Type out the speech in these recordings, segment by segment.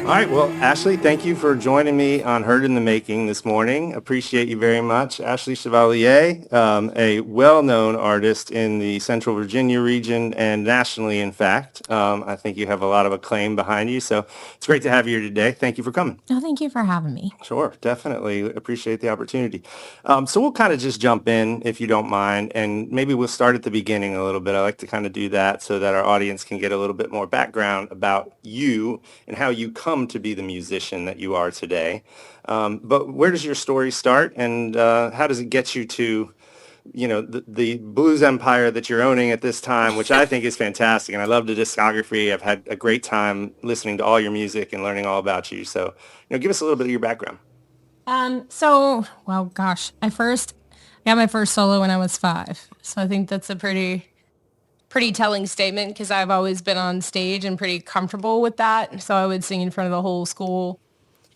All right. Well, Ashley, thank you for joining me on Heard in the Making this morning. Appreciate you very much. Ashley Chevalier, a well-known artist in the Central Virginia region and nationally, in fact. I think you have a lot of acclaim behind you. So it's great to have you here today. Thank you for coming. Oh, thank you for having me. Sure, definitely appreciate the opportunity. So we'll kind of just jump in if you don't mind, and maybe we'll start at the beginning a little bit. I like to kind of do that so that our audience can get a little bit more background about you and how you come to be the musician that you are today. But where does your story start, and how does it get you to, the blues empire that you're owning at this time, which I think is fantastic. And I love the discography. I've had a great time listening to all your music and learning all about you. So, give us a little bit of your background. Well, gosh, I got my first solo when I was 5. So I think that's a pretty telling statement because I've always been on stage and pretty comfortable with that. So I would sing in front of the whole school.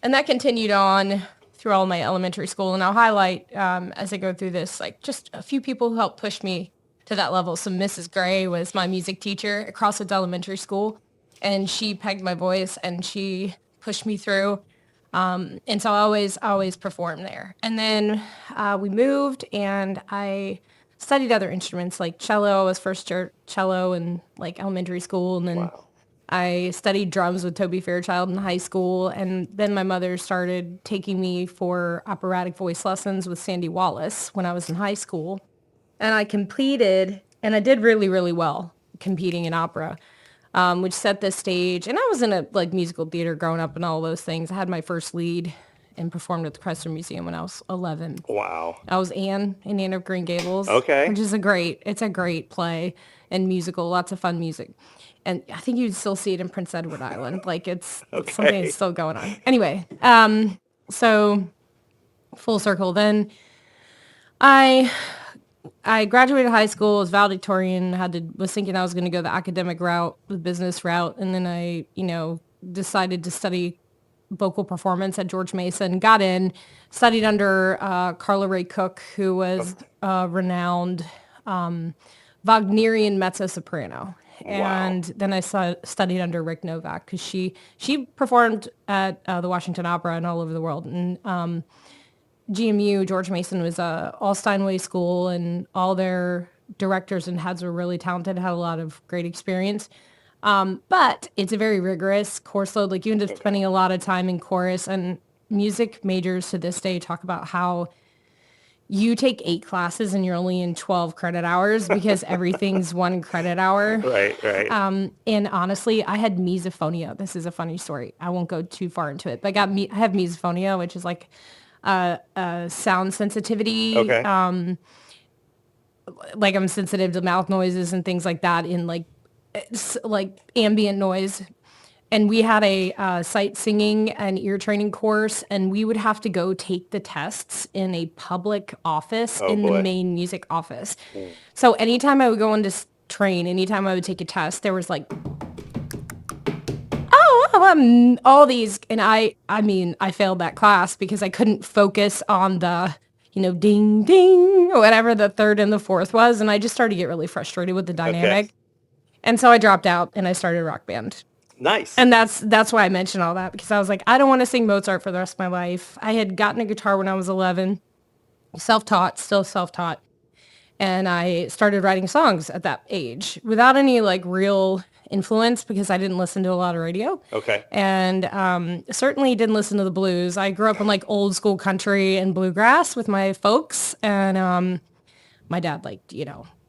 And that continued on through all my elementary school. And I'll highlight, as I go through this, like just a few people who helped push me to that level. So Mrs. Gray was my music teacher at Crossroads Elementary School. And she pegged my voice and she pushed me through. And so I always performed there. And then we moved and I studied other instruments like cello. I was first year cello in like elementary school. And then Wow. I studied drums with Toby Fairchild in high school. And then my mother started taking me for operatic voice lessons with Sandy Wallace when I was in high school. And I competed and I did really, really well competing in opera, which set the stage. And I was in a like musical theater growing up and all those things. I had my first lead and performed at the Chrysler Museum when I was 11. Wow. I was Anne in Anne of Green Gables, Okay. which is it's a great play and musical, lots of fun music. And I think you'd still see it in Prince Edward Island. Like it's something that's Okay. still going on. Anyway, so full circle. Then I I graduated high school, was valedictorian, was thinking I was going to go the academic route, the business route, and then I, decided to study vocal performance at George Mason, got in, studied under Carla Ray Cook, who was a renowned Wagnerian mezzo-soprano. Wow. And then I studied under Rick Novak because she performed at the Washington Opera and all over the world. And GMU, George Mason, was a all Steinway school, and all their directors and heads were really talented, had a lot of great experience. But it's a very rigorous course load. Like you end up spending a lot of time in chorus, and music majors to this day talk about how you take 8 classes and you're only in 12 credit hours because everything's 1 credit hour. Right, right. And honestly, I had misophonia. This is a funny story. I won't go too far into it, but I have misophonia, which is like sound sensitivity. Okay. Like I'm sensitive to mouth noises and things like that in like ambient noise. And we had a sight singing and ear training course, and we would have to go take the tests in a public office Oh in the boy. main music office. So anytime I would go into train, anytime I would take a test, there was like, all these, and I mean, I failed that class because I couldn't focus on the, ding, ding, or whatever the third and the fourth was, and I just started to get really frustrated with the Okay. dynamic. And so I dropped out and I started a rock band. Nice. And that's why I mentioned all that because I was like, I don't want to sing Mozart for the rest of my life. I had gotten a guitar when I was 11, self-taught, still self-taught. And I started writing songs at that age without any like real influence because I didn't listen to a lot of radio. Okay. And certainly didn't listen to the blues. I grew up in like old school country and bluegrass with my folks. And my dad liked,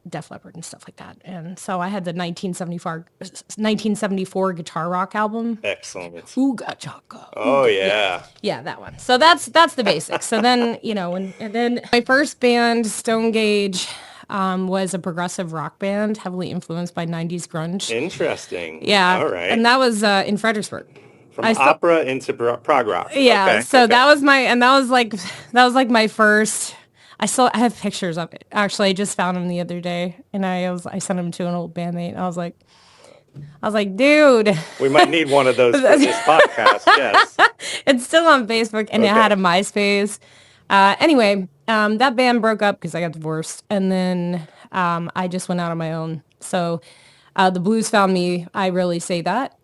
Def Leppard and stuff like that. And so I had the 1974 guitar rock album. Excellent. Ooga chaka. Oh Yeah. yeah. Yeah, that one. So that's the basics. So then, and then my first band, Stone Gauge, was a progressive rock band, heavily influenced by 90s grunge. Interesting. Yeah. All right. And that was in Fredericksburg. From I still, opera into prog rock. yeah. Okay. So Okay. that was like my first. I have pictures of it. Actually, I just found them the other day, and I sent them to an old bandmate. And I was like, dude, We might need one of those for this podcast. Yes. it's still on Facebook, and it had a Okay. MySpace. Anyway, that band broke up because I got divorced, and then I just went out on my own. So the blues found me. I really say that.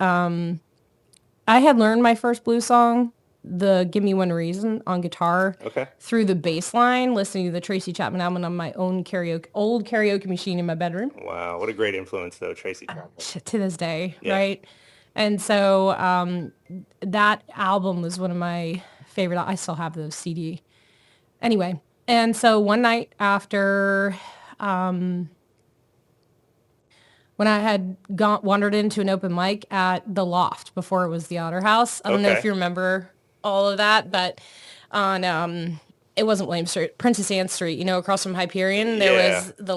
I had learned my first blues song, the Give Me One Reason, on guitar Okay. through the bass line, listening to the Tracy Chapman album on my own old karaoke machine in my bedroom. Wow, what a great influence though, Tracy Chapman. To this day, Yeah. right? And so that album was one of my favorite. I still have those CD. Anyway, and so one night after when I had wandered into an open mic at the Loft before it was the Otter House. I don't know if Okay. you remember all of that, but on it wasn't William Street, Princess Anne Street, across from Hyperion, Yeah. it was the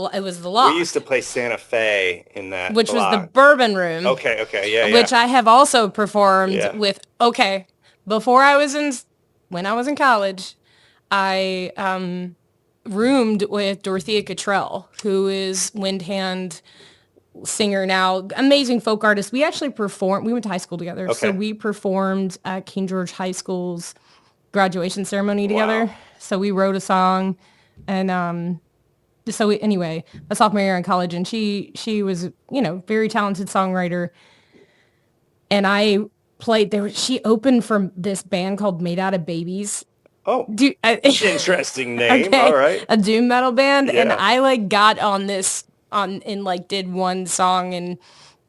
We used to Loft, play Santa Fe in that which was the block. Bourbon Room, Okay, okay, yeah, yeah. which I have also performed Yeah. with. Okay, before I was in, when I was in college, I roomed with Dorothea Cottrell, who is Windhand singer now, amazing folk artist. We actually performed, we went to high school together. So Okay. we performed at King George High School's graduation ceremony together. Wow. So we wrote a song and anyway, a sophomore year in college, and she was, very talented songwriter. And I played there. She opened for this band called Made Out of Babies. Oh, Do interesting name. All okay, right. a doom metal band, and Yeah. I like got on this on and like did one song and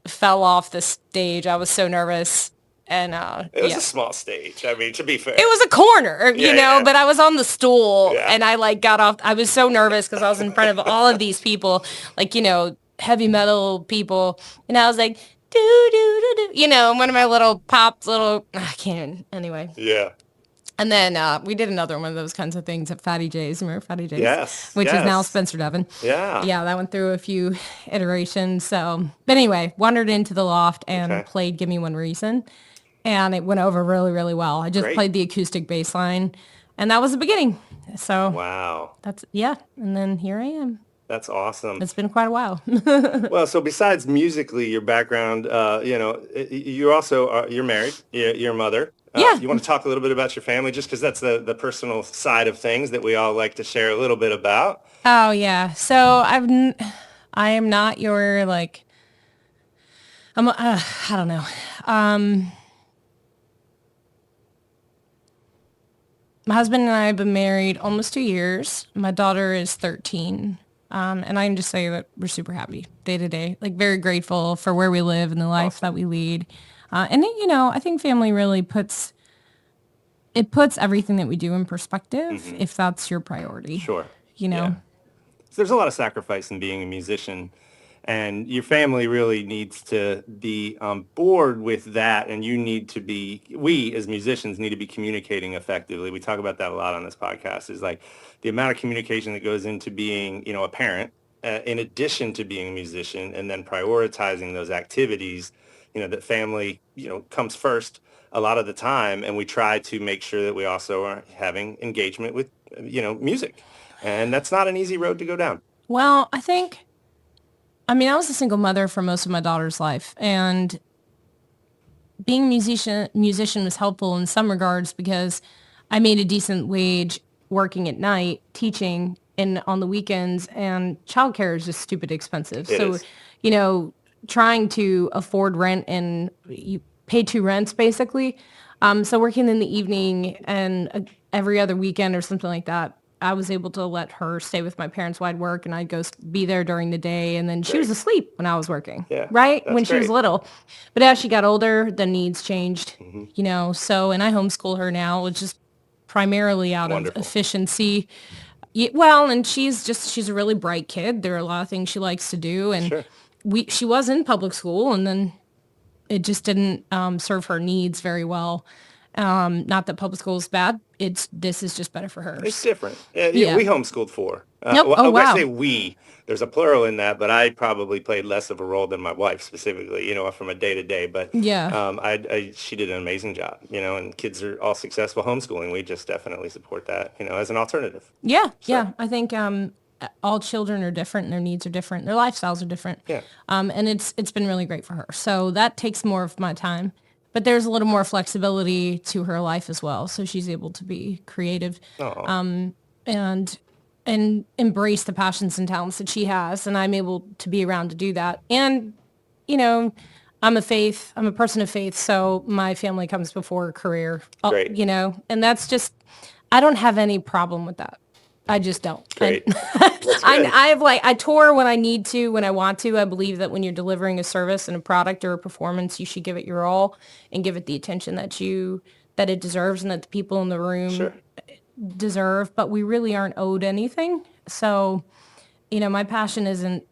fell off the stage. I was so nervous, and It was yeah, a small stage. I mean, to be fair. it was a corner, Yeah, yeah, but I was on the stool, yeah. and I like got off. I was so nervous because I was in front of all of these people, like heavy metal people, and I was like. Do do do do, one of my little pops, I can't anyway. Yeah. And then we did another one of those kinds of things at Fatty J's. Remember Fatty J's? Yes. Which is now Yes. Spencer Devon. Yeah. Yeah, that went through a few iterations. So, but anyway, wandered into the Loft and Okay. played Give Me One Reason. And it went over really, really well. I just Great. played the acoustic bass line. And that was the beginning. So Wow. yeah. And then here I am. That's awesome. It's been quite a while. Well, so besides musically, your background, you also you're married, you're a mother. Yeah. You want to talk a little bit about your family, just because that's the personal side of things that we all like to share a little bit about. Oh, yeah. So I am not your like, I don't know. My husband and I have been married almost 2 years. My daughter is 13. And I can just say that we're super happy day to day, like very grateful for where we live and the life Awesome. that we lead. And I think family really puts everything that we do in perspective if that's your priority, Sure. you Yeah. know? So there's a lot of sacrifice in being a musician, and your family really needs to be on board with that. And we as musicians need to be communicating effectively. We talk about that a lot on this podcast, is like the amount of communication that goes into being, a parent, in addition to being a musician, and then prioritizing those activities, that family, comes first a lot of the time. And we try to make sure that we also are having engagement with, music. And that's not an easy road to go down. Well, I was a single mother for most of my daughter's life, and being a musician was helpful in some regards because I made a decent wage working at night, teaching, and on the weekends, and childcare is just stupid expensive. It So, is. trying to afford rent, and you pay two rents basically. So working in the evening and every other weekend or something like that, I was able to let her stay with my parents while I'd work, and I'd go be there during the day, and then she was Great. asleep when I was working, Yeah, right? that's When she was great. little. But as she got older, the needs changed, Hmm. so, and I homeschool her now, which is primarily out of Wonderful. efficiency. Well, and she's a really bright kid. There are a lot of things she likes to do, and Sure. she was in public school, and then it just didn't serve her needs very well. Not that public school is bad. This is just better for her. It's different. Yeah. We homeschooled four. Nope. Well, Oh, when I wow. say we, there's a plural in that, but I probably played less of a role than my wife specifically, from a day to day. But Yeah. she did an amazing job, and kids are all successful homeschooling. We just definitely support that, as an alternative. Yeah. So, Yeah. I think all children are different, and their needs are different. Their lifestyles are different. yeah. And it's been really great for her. So that takes more of my time. But there's a little more flexibility to her life as well. So she's able to be creative Oh, and embrace the passions and talents that she has. And I'm able to be around to do that. And, you know, I'm a person of faith, so my family comes before career, Great. and that's just, I don't have any problem with that. I just don't. And Great. That's good. I tour when I need to, when I want to. I believe that when you're delivering a service and a product or a performance, you should give it your all and give it the attention that it deserves and that the people in the room Sure. deserve, but we really aren't owed anything. So, my passion isn't,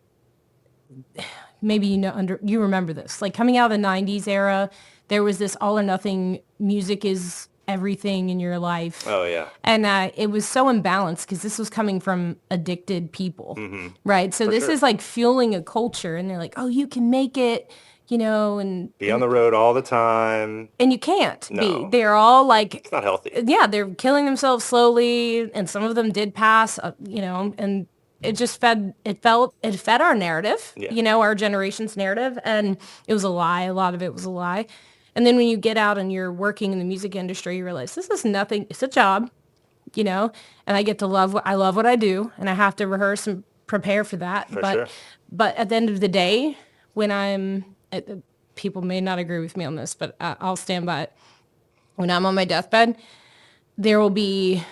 maybe you remember this, like coming out of the 90s era, there was this all or nothing, music is everything in your life. Oh, yeah. And it was so imbalanced because this was coming from addicted people, right? So For this sure. is like fueling a culture, and they're like, oh, you can make it, and Be on the road all the time. you can't be. No. They're all like, It's not healthy. yeah, they're killing themselves slowly, and some of them did pass, and it fed our narrative, Yeah. our generation's narrative, and it was a lie. A lot of it was a lie. And then when you get out and you're working in the music industry, you realize this is nothing. It's a job, and I get to I love what I do, and I have to rehearse and prepare for that. For But, sure. but at the end of the day, when people may not agree with me on this, but I'll stand by it. When I'm on my deathbed, there will be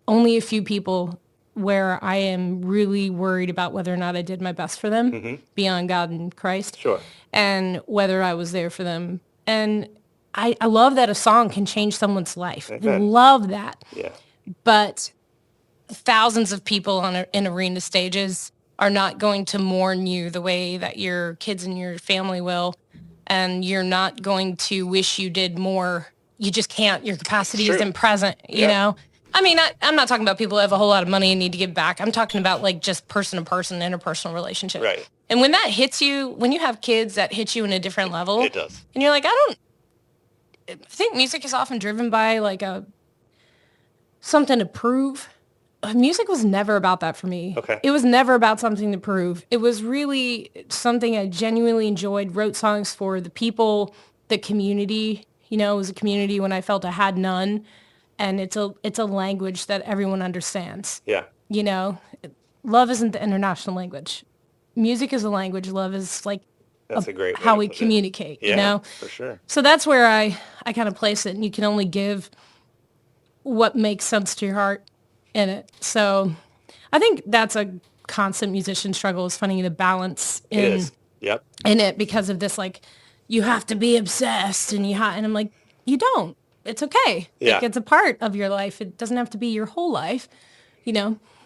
only a few people where I am really worried about whether or not I did my best for them beyond God and Christ, Sure. and whether I was there for them. And I love that a song can change someone's life. I Amen. love that. Yeah. But thousands of people in arena stages are not going to mourn you the way that your kids and your family will. And you're not going to wish you did more. You just can't. Your capacity True. isn't present, Yeah. I mean, I'm not talking about people who have a whole lot of money and need to give back. I'm talking about like just person to person, interpersonal relationship. Right. And when that hits you, when you have kids, that hits you in a different level. It does. And you're like, I think music is often driven by like something to prove. Music was never about that for me. Okay. It was never about something to prove. It was really something I genuinely enjoyed, wrote songs for the people, the community. It was a community when I felt I had none. And it's a language that everyone understands. Yeah. Love isn't the international language. Music is a language. Love is like That's a great way how to we put it. communicate, Yeah, for sure. So that's where I kind of place it, and you can only give what makes sense to your heart in it. So I think that's a constant musician struggle, is finding the balance It is. Yep. in it because of this, like, you have to be obsessed and and I'm like, you don't. It's okay. Yeah. Like, it's a part of your life. It doesn't have to be your whole life,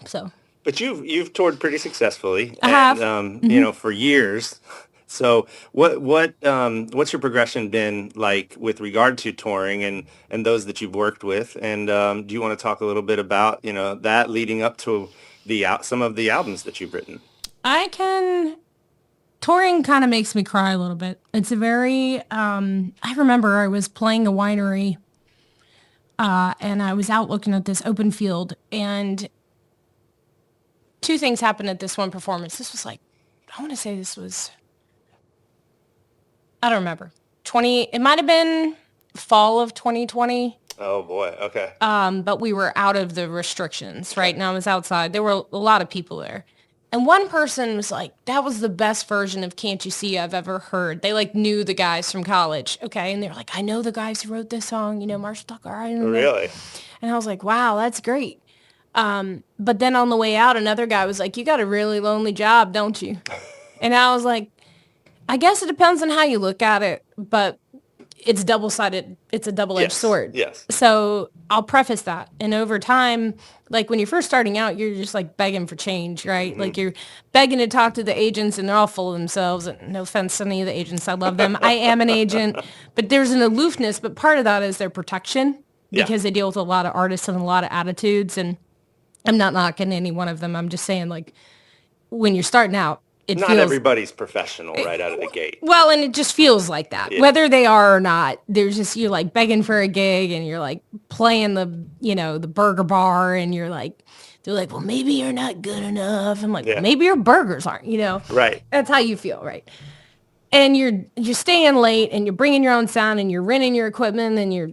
so. But you've toured pretty successfully, I and have. for years. So what's your progression been like with regard to touring and those that you've worked with? And do you want to talk a little bit about that leading up to some of the albums that you've written? Touring kind of makes me cry a little bit. It's a very, I remember I was playing a winery, and I was out looking at this open field, and two things happened at this one performance. This was like, I want to say this was, I don't remember, it might have been fall of 2020. Oh boy. Okay. But we were out of the restrictions, right? And I was outside. There were a lot of people there. And one person was like, that was the best version of Can't You See I've ever heard. They like knew the guys from college. Okay. And they were like, I know the guys who wrote this song, Marshall Tucker. I don't know. Really? And I was like, wow, that's great. But then on the way out, another guy was like, you got a really lonely job, don't you? And I was like, I guess it depends on how you look at it, but it's double-sided. It's a double-edged sword. Yes. So I'll preface that. And over time, like when you're first starting out, you're just like begging for change, right? Like you're begging to talk to the agents and they're all full of themselves. And no offense to any of the agents. I love them. I am an agent, but there's an aloofness. But part of that is their protection because they deal with a lot of artists and a lot of attitudes. And I'm not knocking any one of them. I'm just saying, like, when you're starting out, Not everybody's professional right out of the gate. well, and it just feels like that, whether they are or not. There's just, you're like begging for a gig and you're like playing the burger bar and you're like, they're like, well, maybe you're not good enough. I'm like, well, maybe your burgers aren't, Right. That's how you feel, right? And you're staying late and you're bringing your own sound and you're renting your equipment and you're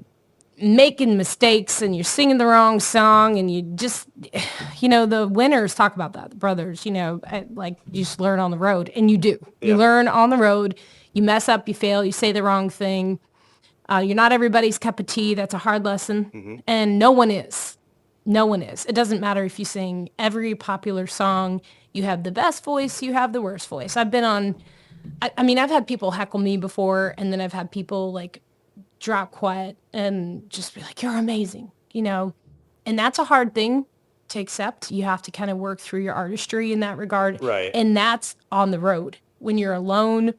making mistakes and you're singing the wrong song and you just, the winners talk about that, the brothers, like you just learn on the road, and you do. You Yeah. learn on the road, you mess up, you fail, you say the wrong thing. You're not everybody's cup of tea. That's a hard lesson. Hmm. And no one is. No one is. It doesn't matter if you sing every popular song. You have the best voice, you have the worst voice. I've been on, I mean, I've had people heckle me before, and then I've had people like drop quiet and just be like, you're amazing, And that's a hard thing to accept. You have to kind of work through your artistry in that regard. Right. And that's on the road. When you're alone,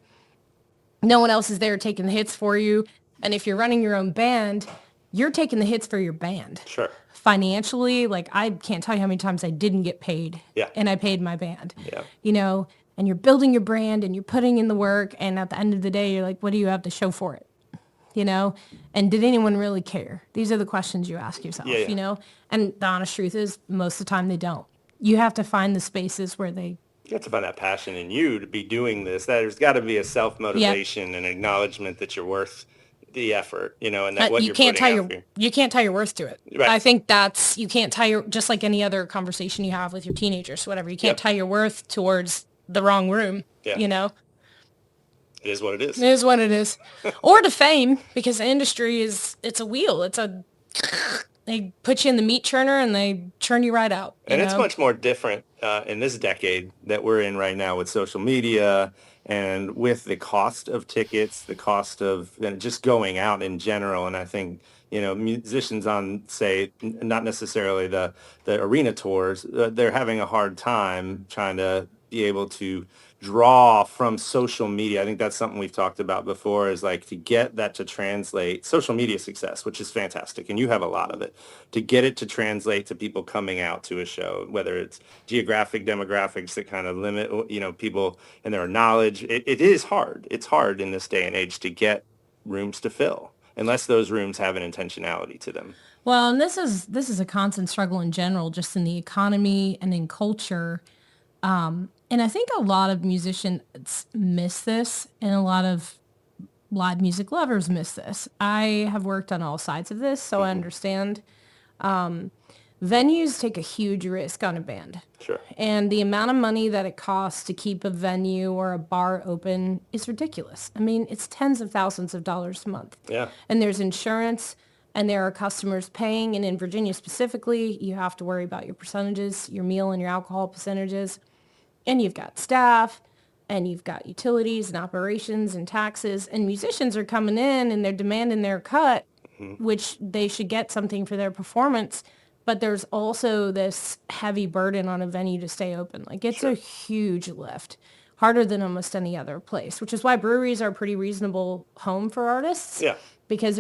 no one else is there taking the hits for you. And if you're running your own band, you're taking the hits for your band. Sure. Financially, like I can't tell you how many times I didn't get paid Yeah. and I paid my band, Yeah. and you're building your brand and you're putting in the work. And at the end of the day, you're like, what do you have to show for it? And did anyone really care? These are the questions you ask Yeah. yourself, Yeah. and the honest truth is most of the time they don't. You have to find the spaces where they, You have to find that passion in you to be doing this. There's got to be a yeah, self-motivation and acknowledgement that you're worth the effort, and that what you you're can't putting tie out your for you. you can't tie your worth to it. Right. I think that's you can't tie your just like any other conversation you have with your teenagers, whatever. You can't Yep. tie your worth towards the wrong room. Yeah. It is what it It is. is what it is, or to fame, because the industry it's a wheel. They put you in the meat churner and they churn you right out. And it's much more different in this decade that we're in right now with social media and with the cost of tickets, the cost of just going out in general. And I think, musicians on, say, not necessarily the arena tours, they're having a hard time trying to be able to draw from social media. I think that's something we've talked about before, is like to get that to translate social media success, which is fantastic. And you have a lot of it, to get it to translate to people coming out to a show, whether it's geographic demographics that kind of limit, people and their knowledge. It is hard. It's hard in this day and age to get rooms to fill unless those rooms have an intentionality to them. Well, and this is a constant struggle in general, just in the economy and in culture. And I think a lot of musicians miss this, and a lot of live music lovers miss this. I have worked on all sides of this, so I Hmm. understand. Venues take a huge risk on a band. Sure. And the amount of money that it costs to keep a venue or a bar open is ridiculous. I mean, it's tens of thousands of dollars a month. Yeah. And there's insurance, and there are customers paying. And in Virginia specifically, you have to worry about your percentages, your meal and your alcohol percentages. And you've got staff, and you've got utilities and operations and taxes. And musicians are coming in and they're demanding their cut, Hmm. which they should get something for their performance. But there's also this heavy burden on a venue to stay open. Like it's a Sure. huge lift, harder than almost any other place, which is why breweries are a pretty reasonable home for artists, Yeah. because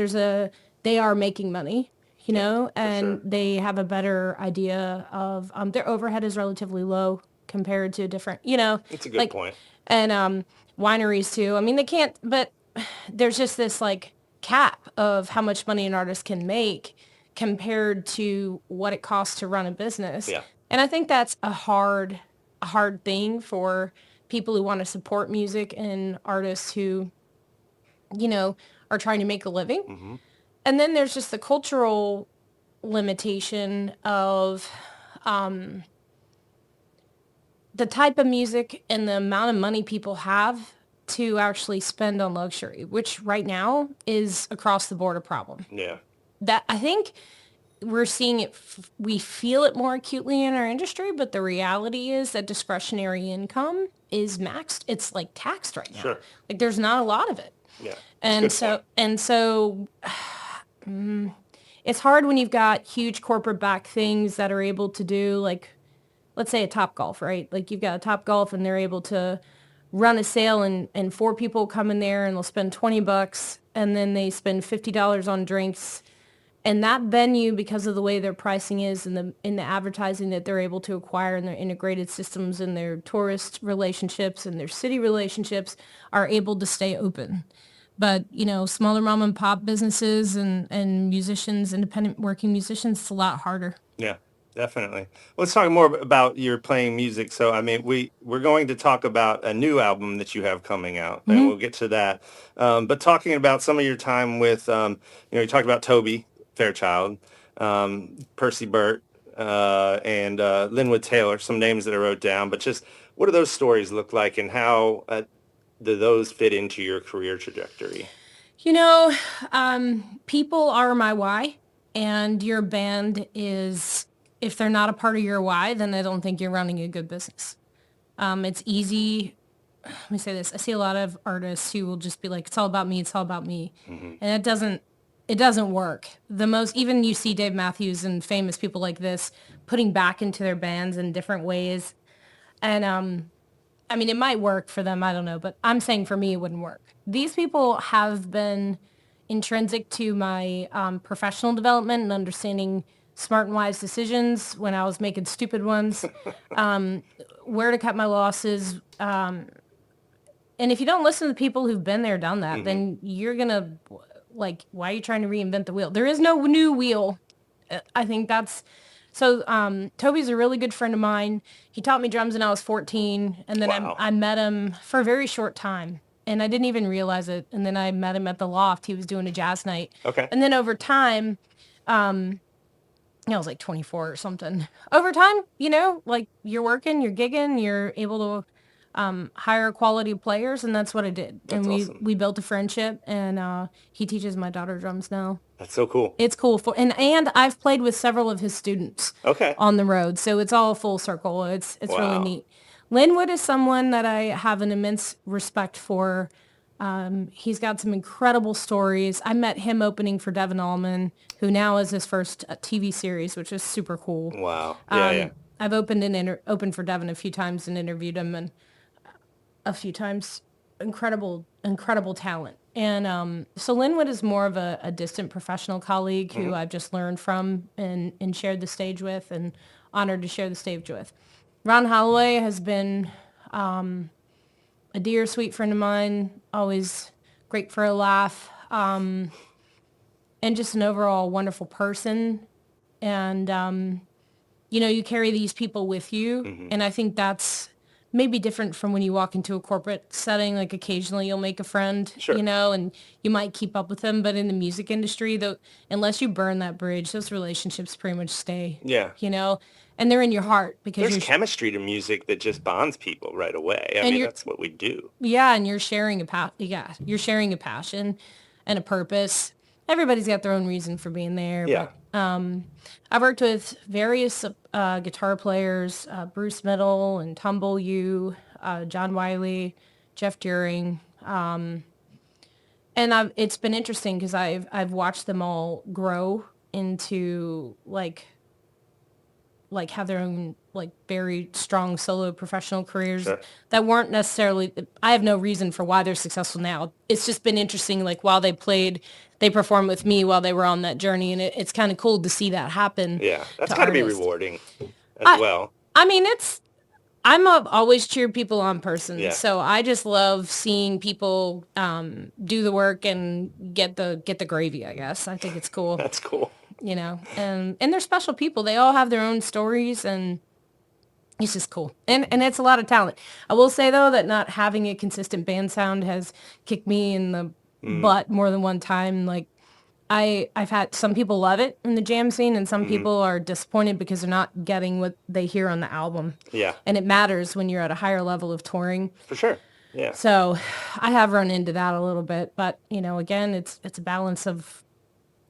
they are making money, Yeah. For and sure. they have a better idea of their overhead is relatively low compared to different, It's a good like, point. and wineries too. I mean, they can't, but there's just this like cap of how much money an artist can make compared to what it costs to run a business. Yeah. And I think that's a hard thing for people who want to support music and artists who, are trying to make a living. Hmm. And then there's just the cultural limitation of the type of music and the amount of money people have to actually spend on luxury, which right now is across the board a problem. Yeah. That I think we're seeing it, we feel it more acutely in our industry, but the reality is that discretionary income is maxed. It's like taxed right now. Sure. Like there's not a lot of it. Yeah. It's a And good so, point. and so it's hard when you've got huge corporate backed things that are able to do, like, let's say a Top Golf, right? Like you've got a Top Golf and they're able to run a sale, and four people come in there and they'll spend $20 and then they spend $50 on drinks. And that venue, because of the way their pricing is and the advertising that they're able to acquire and their integrated systems and their tourist relationships and their city relationships, are able to stay open. But, smaller mom and pop businesses and musicians, independent working musicians, it's a lot harder. Yeah, definitely. Let's talk more about your playing music. So, I mean, we're going to talk about a new album that you have coming out, and we'll get to that. But talking about some of your time with, you talked about Toby Fairchild, Percy Burt, and Linwood Taylor, some names that I wrote down. But just what do those stories look like, and how do those fit into your career trajectory? You know, people are my why, and your band is, if they're not a part of your why, then I don't think you're running a good business. It's easy. Let me say this. I see a lot of artists who will just be like, it's all about me. It's all about me. Hmm. And it doesn't work. Even you see Dave Matthews and famous people like this putting back into their bands in different ways. And, I mean, it might work for them. I don't know, but I'm saying for me, it wouldn't work. These people have been intrinsic to my professional development and understanding smart and wise decisions when I was making stupid ones, where to cut my losses. And if you don't listen to the people who've been there, done that, Hmm. then you're going to, like, why are you trying to reinvent the wheel? There is no new wheel. I think that's so. Toby's a really good friend of mine. He taught me drums when I was 14, and then Wow. I met him for a very short time, and I didn't even realize it. And then I met him at the Loft. He was doing a jazz night, Okay. and then over time, I was like 24 or something. Over time, like you're working, you're gigging, you're able to hire quality players, and that's what I did. And That's we awesome. we built a friendship, and he teaches my daughter drums now. That's so cool. It's cool and I've played with several of his students Okay. on the road, so it's all full circle. It's really Wow. neat. Linwood is someone that I have an immense respect for. He's got some incredible stories. I met him opening for Devin Allman, who now is his first TV series, which is super cool. Wow. Yeah, yeah. I've opened for Devin a few times and interviewed him, and a few times. Incredible, incredible talent. And so Linwood is more of a distant professional colleague Hmm. who I've just learned from and shared the stage with, and honored to share the stage with. Ron Holloway has been a dear, sweet friend of mine, always great for a laugh, and just an overall wonderful person. And you carry these people with you. Hmm. And I think that's maybe different from when you walk into a corporate setting. Like occasionally you'll make a friend, Sure. and you might keep up with them. But in the music industry, though, unless you burn that bridge, those relationships pretty much stay, Yeah. and they're in your heart because There's chemistry to music that just bonds people right away. I and mean, you're, that's what we do. yeah, and you're sharing a passion and a purpose. Everybody's got their own reason for being there, Yeah. but I've worked with various guitar players, Bruce Middle and Tumble You, John Wiley, Jeff During, and it's been interesting because I've watched them all grow into like have their own like very strong solo professional careers Sure. that weren't necessarily. I have no reason for why they're successful now. It's just been interesting, like while they performed with me while they were on that journey, and it's kind of cool to see that happen Yeah. That's to got to be artists. rewarding as I well. I mean, I'm a always cheer people on person, Yeah. so I just love seeing people do the work and get the gravy. I guess I think it's cool, That's cool. and they're special people. They all have their own stories, and it's just cool. And it's a lot of talent. I will say though that not having a consistent band sound has kicked me in the Mm. butt more than one time. Like I've had some people love it in the jam scene, and some Hmm. people are disappointed because they're not getting what they hear on the album. Yeah. And it matters when you're at a higher level of touring. For sure. Yeah. So I have run into that a little bit, but again, it's a balance of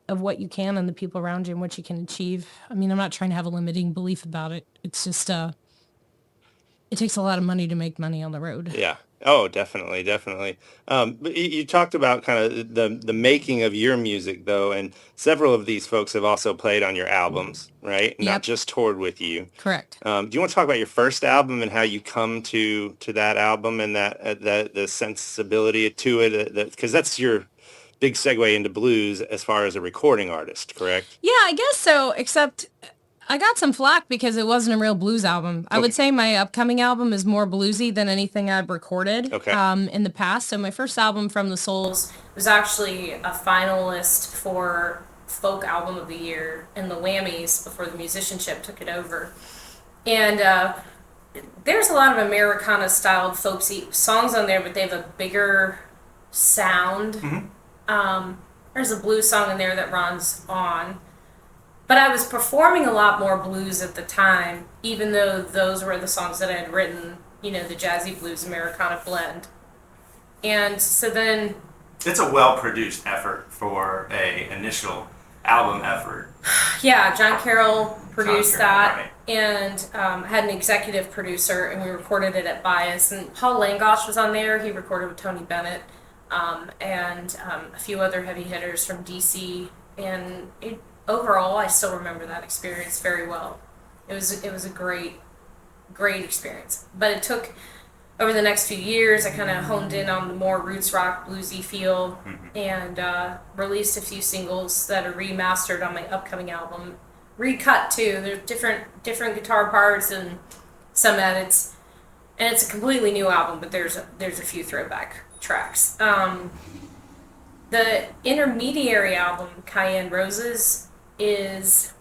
what you can and the people around you and what you can achieve. I mean, I'm not trying to have a limiting belief about it. It's just it takes a lot of money to make money on the road. Yeah. Oh, definitely, definitely. But you talked about kind of the making of your music, though, and several of these folks have also played on your albums, right? Not Yep, just toured with you. correct. Do you want to talk about your first album and how you come to that album and that the sensibility to it? Because that's your big segue into blues as far as a recording artist, correct? Yeah, I guess so, except I got some flack because it wasn't a real blues album. I would Okay. say my upcoming album is more bluesy than anything I've recorded Okay. in the past. So my first album, From the Souls, was actually a finalist for Folk Album of the Year in the Whammies before the musicianship took it over. And there's a lot of Americana-styled folksy songs on there, but they have a bigger sound. Hmm. Or there's a blues song in there that runs on. But I was performing a lot more blues at the time, even though those were the songs that I had written, the jazzy blues Americana blend. And so then, It's a well-produced effort for a initial album effort. yeah, John Carroll produced that, right. and had an executive producer, and we recorded it at Bias. And Paul Langosh was on there. He recorded with Tony Bennett, and a few other heavy hitters from DC. And overall, I still remember that experience very well. It was a great experience. But it took, over the next few years, I kind of honed in on the more roots rock bluesy feel, and released a few singles that are remastered on my upcoming album, recut too. There's different guitar parts and some edits, and it's a completely new album. But there's a few throwback tracks. The intermediary album, Cayenne Roses, has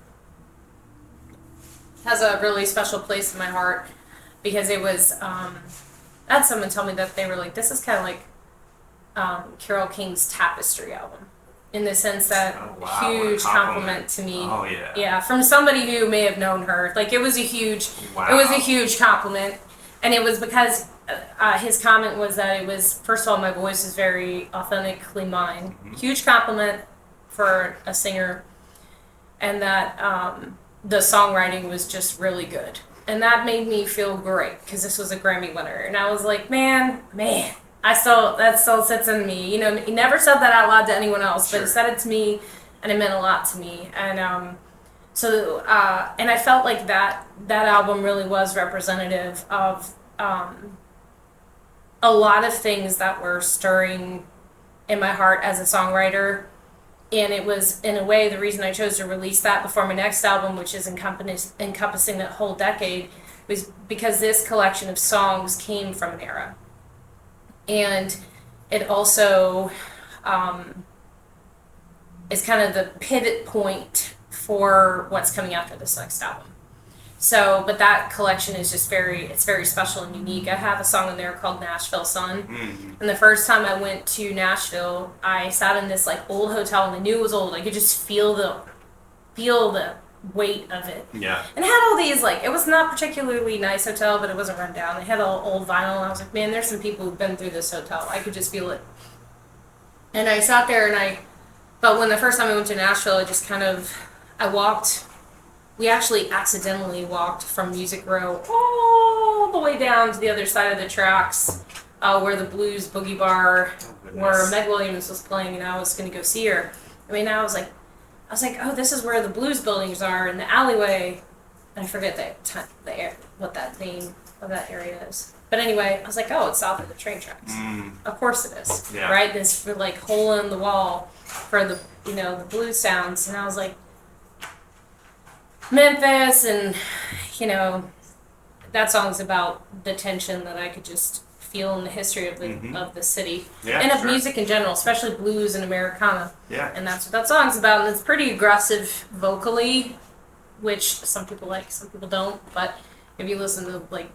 a really special place in my heart, because it was. I had someone tell me that they were like, this is kind of like Carole King's Tapestry album, in the sense that huge compliment to me. Oh yeah. Yeah, from somebody who may have known her. Like, it was a huge compliment, and it was because his comment was that it was, first of all, my voice is very authentically mine. Huge compliment for a singer, and that the songwriting was just really good. And that made me feel great, because this was a Grammy winner. And I was like, man, that still sits in me. He never said that out loud to anyone else, but he said it to me, and it meant a lot to me. And and I felt like that album really was representative of a lot of things that were stirring in my heart as a songwriter. And it was, in a way, the reason I chose to release that before my next album, which is encompassing that whole decade, was because this collection of songs came from an era. And it also is kind of the pivot point for what's coming after this next album. So, but that collection is just it's very special and unique. I have a song in there called Nashville Sun. And the first time I went to Nashville, I sat in this like old hotel, and I knew it was old. I could just feel the weight of it. Yeah. And it had all these, like, it was not particularly nice hotel, but it wasn't run down. They had all old vinyl, and I was like, man, there's some people who've been through this hotel. I could just feel it. And I sat there, but when the first time I went to Nashville, we actually accidentally walked from Music Row all the way down to the other side of the tracks, where the Blues Boogie Bar, where Meg Williams was playing, and I was going to go see her. I was like, oh, this is where the Blues buildings are in the alleyway. And I forget what that name of that area is. But anyway, I was like, oh, it's south of the train tracks. Of course it is, right? This like hole in the wall for the the blues sounds, and I was like, Memphis, and that song's about the tension that I could just feel in the history of the city, and of music in general, especially blues and Americana. Yeah. And that's what that song's about, and it's pretty aggressive vocally, which some people like, some people don't. But if you listen to like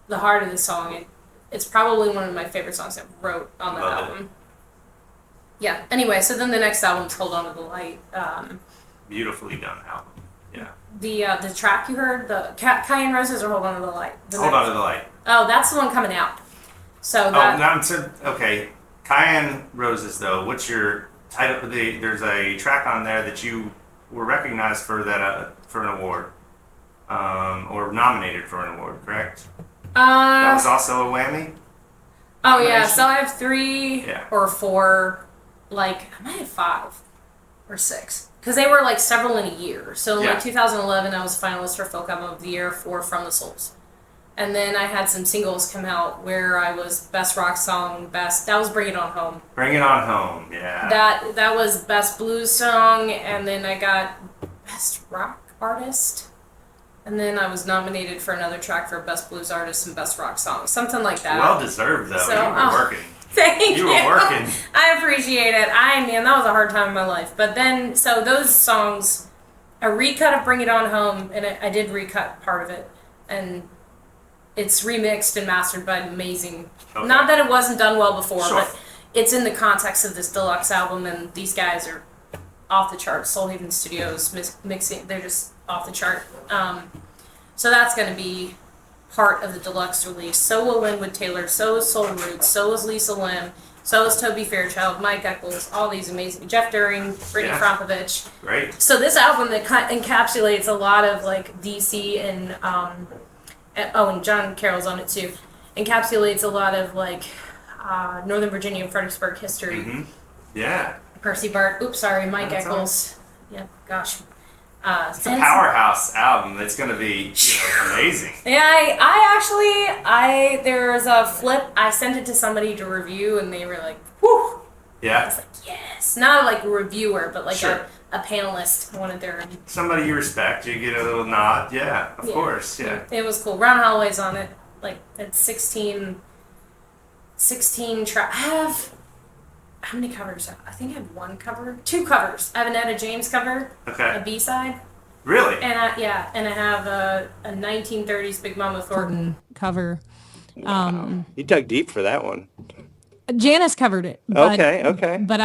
the heart of the song, it's probably one of my favorite songs I wrote on that album. Yeah. Anyway, so then the next album's Hold On to the Light. Beautifully done album. Yeah. The track you heard, the Cayenne Roses, or Hold On to the Light? Hold On to the Light. Oh, that's the one coming out. So okay. Cayenne Roses, though. What's your title? There's a track on there that you were recognized for for an award, or nominated for an award, correct? That was also a whammy. Oh yeah. So I have 3 or 4, like I might have 5 or 6. Because they were like several in a year. So in like 2011, I was a finalist for Folk Album of the Year for From the Souls. And then I had some singles come out where I was Best Rock Song, that was Bring It On Home. Bring It On Home, yeah. That was Best Blues Song, and then I got Best Rock Artist. And then I was nominated for another track for Best Blues Artist and Best Rock Song. Something like that. Well deserved, though. So, you were working. Thank you. You were working. I appreciate it. Man, that was a hard time in my life. But then, so those songs, a recut of Bring It On Home, and I did recut part of it, and it's remixed and mastered by amazing. Okay. Not that it wasn't done well before, sure. but it's in the context of this deluxe album, and these guys are off the chart. Soul Haven Studios mixing, they're just off the chart. So that's going to be part of the deluxe release. So will Linwood Taylor, so is Soul Roots, so is Lisa Lim, so is Toby Fairchild, Mike Eccles, all these amazing, Jeff During, Brittany Frankovich. Great. So this album that encapsulates a lot of like DC and John Carroll's on it too. Encapsulates a lot of like Northern Virginia and Fredericksburg history. Mm-hmm. Yeah. Percy Bart. Oops, sorry, Mike Eccles. Yeah, gosh. It's a powerhouse album. It's going to be, amazing. Yeah, I there was a flip. I sent it to somebody to review, and they were like, "Whew." Yeah. I was like, "Yes." Not like a reviewer, but like sure. a panelist wanted their somebody you respect. You get a little nod. Yeah, of course. Yeah. It was cool. Ron Holloway's on it. Like it's 16 tracks. I have. How many covers? I think I have one cover. 2 covers. I have an Etta James cover. Okay. A B-side. Really? And I have a 1930s Big Mama Thornton cover. Wow. You dug deep for that one. Janice covered it. But, Okay. But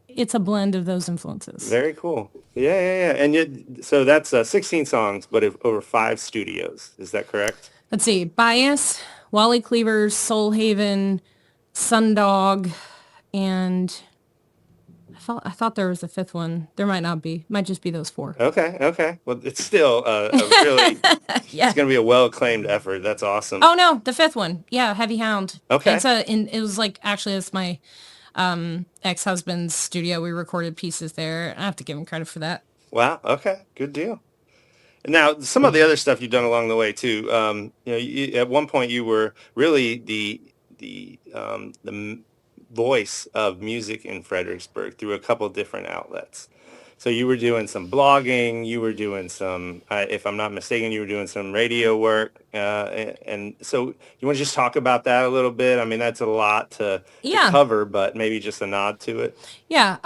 it's a blend of those influences. Very cool. Yeah. And so that's 16 songs, but over 5 studios. Is that correct? Let's see. Bias, Wally Cleaver's, Soul Haven, Sundog, and I thought there was a 5th one. There might not be. Might just be those 4. Okay. Well, it's still a really, it's going to be a well-acclaimed effort. That's awesome. Oh no, the 5th one. Yeah, Heavy Hound. Okay. It was like, actually, it's my ex-husband's studio. We recorded pieces there. I have to give him credit for that. Wow. Okay. Good deal. Now, some of the other stuff you've done along the way too. At one point you were really the voice of music in Fredericksburg through a couple different outlets. So you were doing some blogging, you were doing some, if I'm not mistaken, you were doing some radio work. And so you want to just talk about that a little bit? I mean, that's a lot to cover, but maybe just a nod to it. Yeah.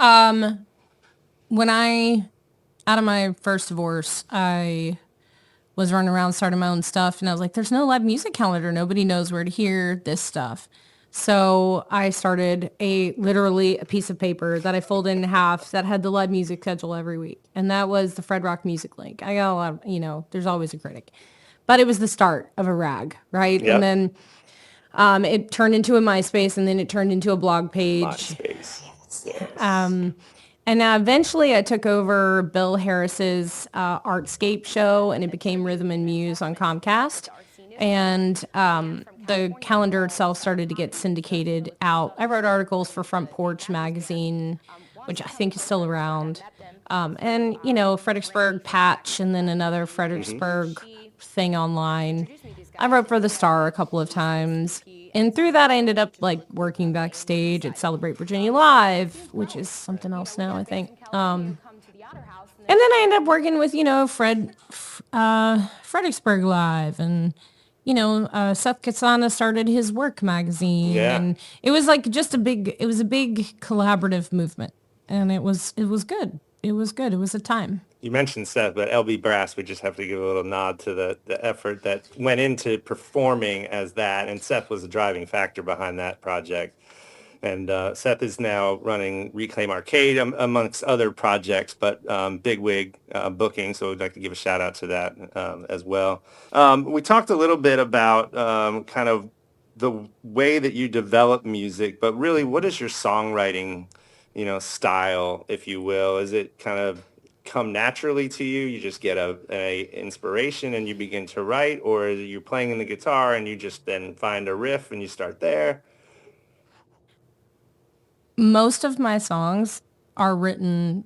Out of my first divorce, I was running around starting my own stuff, and I was like, there's no live music calendar. Nobody knows where to hear this stuff. So I started literally a piece of paper that I folded in half that had the live music schedule every week. And that was the Fred Rock Music Link. I got a lot of, there's always a critic. But it was the start of a rag, right? Yep. And then it turned into a MySpace, and then it turned into a blog page. MySpace. Yes. And eventually I took over Bill Harris's Artscape show, and it became Rhythm and Muse on Comcast. And the calendar itself started to get syndicated out. I wrote articles for Front Porch Magazine, which I think is still around. And, Fredericksburg Patch, and then another Fredericksburg thing online. I wrote for The Star a couple of times. And through that, I ended up working backstage at Celebrate Virginia Live, which is something else now, I think. And then I ended up working with, Fredericksburg Live, and, Seth Katsana started his Work magazine. Yeah. And it was a big collaborative movement. And it was good. It was good. It was a time. You mentioned Seth, but LB Brass, we just have to give a little nod to the effort that went into performing as that. And Seth was the driving factor behind that project. And Seth is now running Reclaim Arcade amongst other projects, but bigwig booking. So we'd like to give a shout out to that as well. We talked a little bit about kind of the way that you develop music, but really, what is your songwriting, style, if you will? Is it kind of come naturally to you? You just get a inspiration and you begin to write, or you're playing in the guitar and you just then find a riff and you start there? Most of my songs are written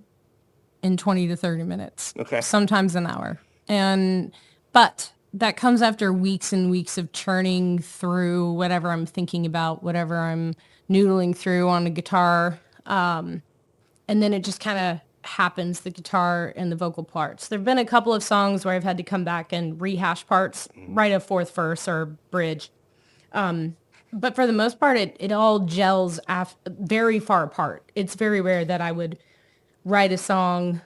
in 20 to 30 minutes. Okay. Sometimes an hour. But that comes after weeks and weeks of churning through whatever I'm thinking about, whatever I'm noodling through on the guitar. And then it just kind of happens, the guitar and the vocal parts. There have been a couple of songs where I've had to come back and rehash parts, write a 4th verse or bridge. But for the most part, it all gels very far apart. It's very rare that I would write a song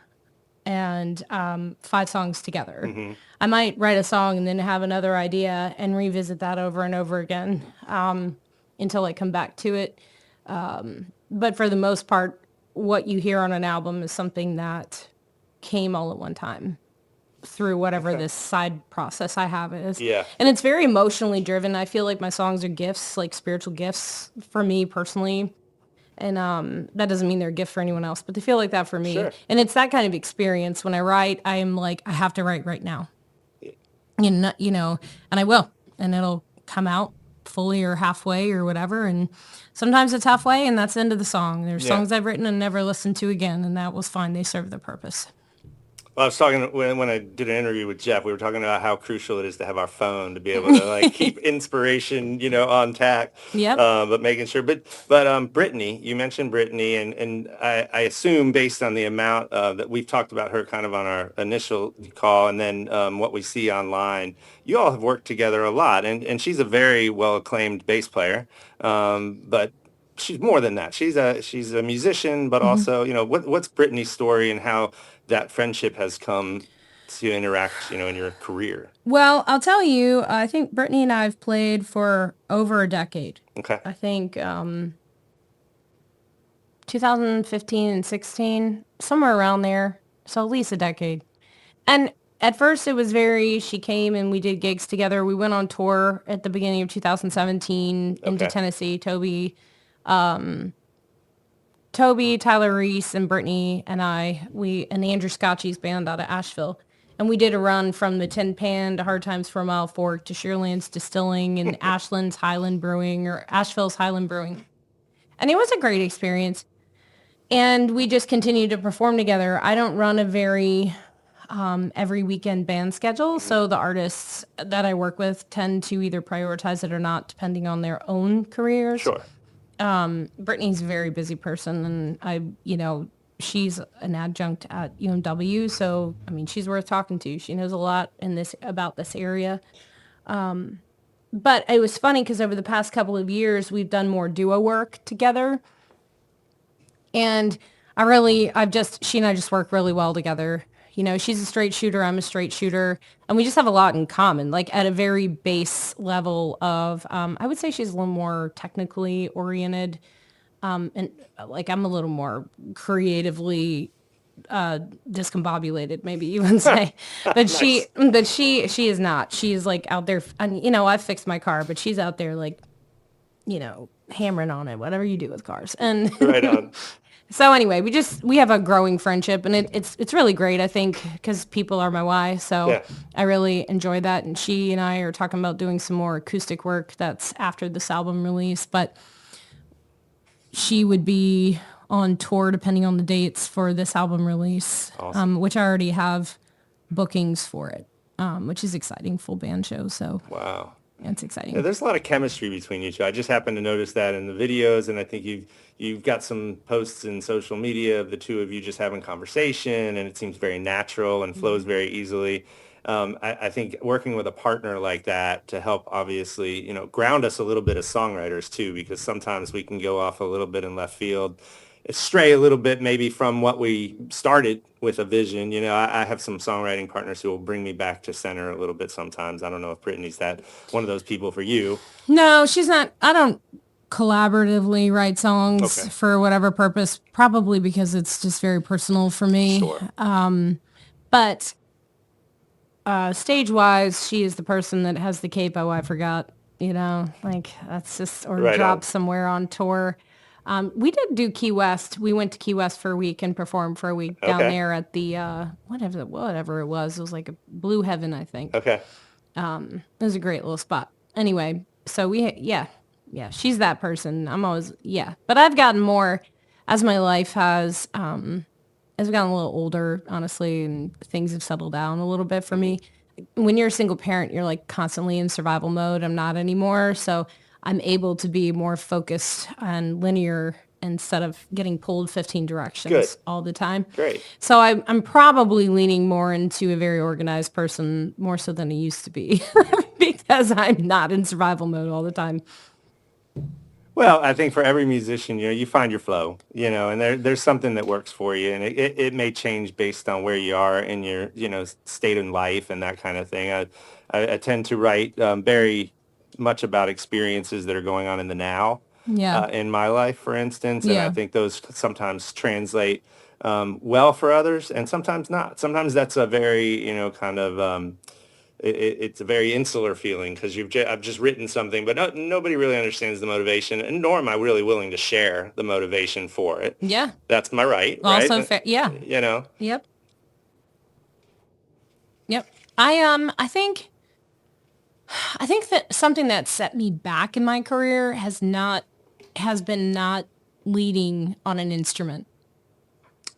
and 5 songs together. Mm-hmm. I might write a song and then have another idea and revisit that over and over again until I come back to it. But for the most part, what you hear on an album is something that came all at one time through whatever Okay. this side process I have is. Yeah. And it's very emotionally driven. I feel like my songs are gifts, like spiritual gifts for me personally. And that doesn't mean they're a gift for anyone else, but they feel like that for me. Sure. And it's that kind of experience. When I write, I am like, I have to write right now. And I will. And it'll come out fully or halfway or whatever. And sometimes it's halfway and that's the end of the song. There's Yeah. songs I've written and never listened to again, and that was fine. They serve their purpose. Well, I was talking when I did an interview with Jeff. We were talking about how crucial it is to have our phone to be able to like keep inspiration, on tack. Yep. But making sure. But Brittany, you mentioned Brittany, and I assume based on the amount that we've talked about her kind of on our initial call, and then what we see online, you all have worked together a lot, and she's a very well acclaimed bass player. But she's more than that. She's a musician, but Mhm. also, what's Brittany's story and how that friendship has come to interact, in your career. Well, I'll tell you, I think Brittany and I have played for over a decade. Okay. I think 2015 and 16, somewhere around there. So at least a decade. And at first it was she came and we did gigs together. We went on tour at the beginning of 2017 into Okay. Tennessee. Toby, Tyler Reese, and Brittany and and Andrew Scotchy's band out of Asheville. And we did a run from the Tin Pan to Hard Times for a Mile Fork to Sheerlands Distilling and Ashland's Highland Brewing or Asheville's Highland Brewing. And it was a great experience. And we just continued to perform together. I don't run a very every weekend band schedule, Mhm. so the artists that I work with tend to either prioritize it or not, depending on their own careers. Sure. Brittany's a very busy person, and she's an adjunct at UMW, so I mean, she's worth talking to. She knows a lot about this area. But it was funny because over the past couple of years, we've done more duo work together, and she and I just work really well together. She's a straight shooter, I'm a straight shooter, and we just have a lot in common, like at a very base level of, I would say she's a little more technically oriented, and like I'm a little more creatively discombobulated, maybe you would say. But Nice. she is not. She's like out there, and I fixed my car, but she's out there like, hammering on it, whatever you do with cars. And Right on. so anyway, we have a growing friendship, and it's really great. I think because people are my why, so Yeah. I really enjoy that. And she and I are talking about doing some more acoustic work that's after this album release, but she would be on tour depending on the dates for this album release, Awesome. which I already have bookings for it, which is exciting. Full band show, so Wow. yeah, it's Yeah, exciting. there's a lot of chemistry between you two. I just happened to notice that in the videos, and I think you've got some posts in social media of the two of you just having conversation, and it seems very natural and flows very easily. I think working with a partner like that to help obviously, ground us a little bit as songwriters too, because sometimes we can go off a little bit in left field, stray a little bit maybe from what we started with a vision. I have some songwriting partners who will bring me back to center a little bit sometimes. I don't know if Brittany's that one of those people for you. No, she's not. I don't collaboratively write songs Okay. for whatever purpose, probably because it's just very personal for me. Sure. But stage wise, she is the person that has the capo I forgot, like that's just, or Right on. dropped somewhere on tour. We did do Key West. We went to Key West for a week and performed for a week down Okay. there at the, whatever it was. It was like a Blue Heaven, I think. Okay. It was a great little spot. Anyway, so yeah, she's that person. I'm always, yeah. But I've gotten more as my life has gotten a little older, honestly, and things have settled down a little bit for Hmm. me. When you're a single parent, you're like constantly in survival mode. I'm not anymore. So I'm able to be more focused and linear instead of getting pulled 15 Good. directions all the time. Great. So I'm probably leaning more into a very organized person, more so than I used to be, because I'm not in survival mode all the time. Well, I think for every musician, you find your flow, and there's something that works for you, and it may change based on where you are in your, state in life and that kind of thing. I tend to write very much about experiences that are going on in the now. Yeah. in my life, for instance, and I Yeah. think those sometimes translate well for others, and sometimes not. Sometimes that's a very, kind of it's a very insular feeling because I've just written something, but nobody really understands the motivation, and nor am I really willing to share the motivation for it. Yeah. That's my right, right? Also fair. Yeah. You know, Yep. Yep. I think that something that set me back in my career has been not leading on an instrument.